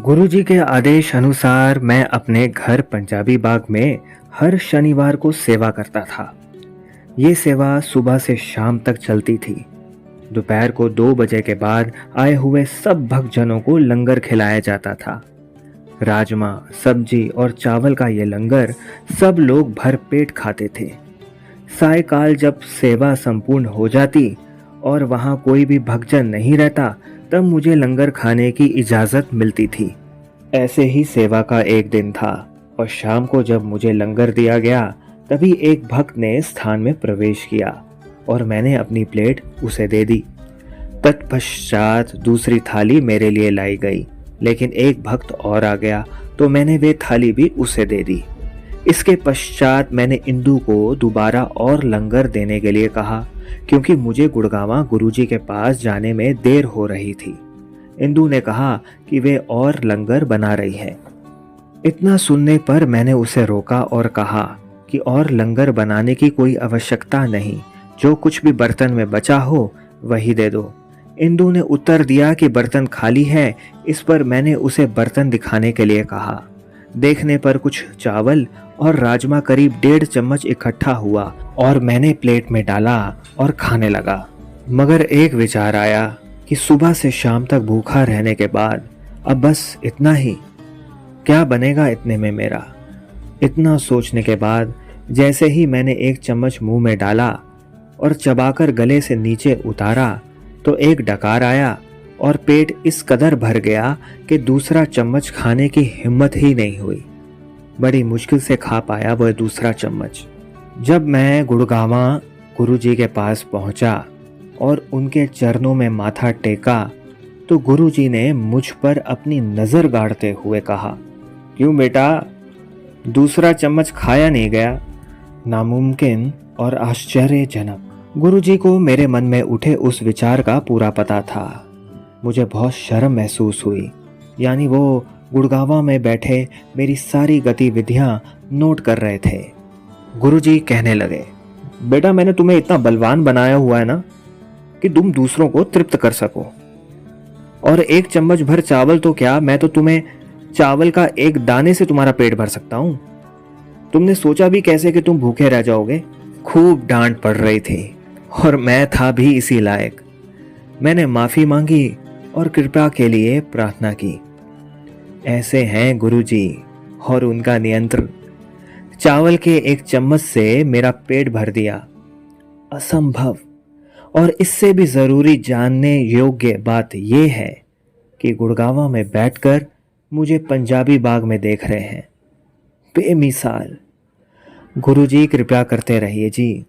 गुरुजी के आदेश अनुसार मैं अपने घर पंजाबी बाग में हर शनिवार को सेवा करता था। ये सेवा सुबह से शाम तक चलती थी। दोपहर को 2 बजे के बाद आए हुए सब भक्तजनों को लंगर खिलाया जाता था। राजमा, सब्जी और चावल का ये लंगर सब लोग भर पेट खाते थे। सायकाल जब सेवा संपूर्ण हो जाती और वहाँ कोई भी भक्तजन नहीं रहता, तब मुझे लंगर खाने की इजाज़त मिलती थी। ऐसे ही सेवा का एक दिन था और शाम को जब मुझे लंगर दिया गया, तभी एक भक्त ने स्थान में प्रवेश किया और मैंने अपनी प्लेट उसे दे दी। तत्पश्चात दूसरी थाली मेरे लिए लाई गई, लेकिन एक भक्त और आ गया तो मैंने वे थाली भी उसे दे दी। इसके पश्चात मैंने इंदू को दोबारा और लंगर देने के लिए कहा, क्योंकि मुझे गुड़गांवा गुरुजी के पास जाने में देर हो रही थी। इंदू ने कहा कि वे और लंगर बना रही है। इतना सुनने पर मैंने उसे रोका और कहा कि और लंगर बनाने की कोई आवश्यकता नहीं, जो कुछ भी बर्तन में बचा हो वही दे दो। इंदू ने उत्तर दिया कि बर्तन खाली है। इस पर मैंने उसे बर्तन दिखाने के लिए कहा। देखने पर कुछ चावल और राजमा करीब 1.5 चम्मच इकट्ठा हुआ और मैंने प्लेट में डाला और खाने लगा। मगर एक विचार आया कि सुबह से शाम तक भूखा रहने के बाद अब बस इतना ही, क्या बनेगा इतने में मेरा। इतना सोचने के बाद जैसे ही मैंने 1 चम्मच मुंह में डाला और चबाकर गले से नीचे उतारा, तो एक डकार आया और पेट इस कदर भर गया कि दूसरा चम्मच खाने की हिम्मत ही नहीं हुई। बड़ी मुश्किल से खा पाया वह दूसरा चम्मच। जब मैं गुड़गांवा गुरुजी के पास पहुंचा और उनके चरणों में माथा टेका, तो गुरुजी ने मुझ पर अपनी नज़र गाड़ते हुए कहा, क्यों बेटा, दूसरा चम्मच खाया नहीं गया? नामुमकिन और आश्चर्यजनक। गुरुजी को मेरे मन में उठे उस विचार का पूरा पता था। मुझे बहुत शर्म महसूस हुई। यानी वो गुड़गांवा में बैठे मेरी सारी गतिविधियां नोट कर रहे थे। गुरुजी कहने लगे, बेटा, मैंने तुम्हें इतना बलवान बनाया हुआ है ना कि तुम दूसरों को तृप्त कर सको। और 1 चम्मच भर चावल तो क्या, मैं तो तुम्हें चावल का एक दाने से तुम्हारा पेट भर सकता हूं। तुमने सोचा भी कैसे कि तुम भूखे रह जाओगे? खूब डांट पड़ रही थी और मैं था भी इसी लायक। मैंने माफी मांगी और कृपा के लिए प्रार्थना की। ऐसे हैं गुरुजी और उनका नियंत्रण। चावल के 1 चम्मच से मेरा पेट भर दिया। असंभव। और इससे भी जरूरी जानने योग्य बात यह है कि गुड़गांवा में बैठकर मुझे पंजाबी बाग में देख रहे हैं। बेमिसाल। गुरुजी कृपया करते रहिए जी।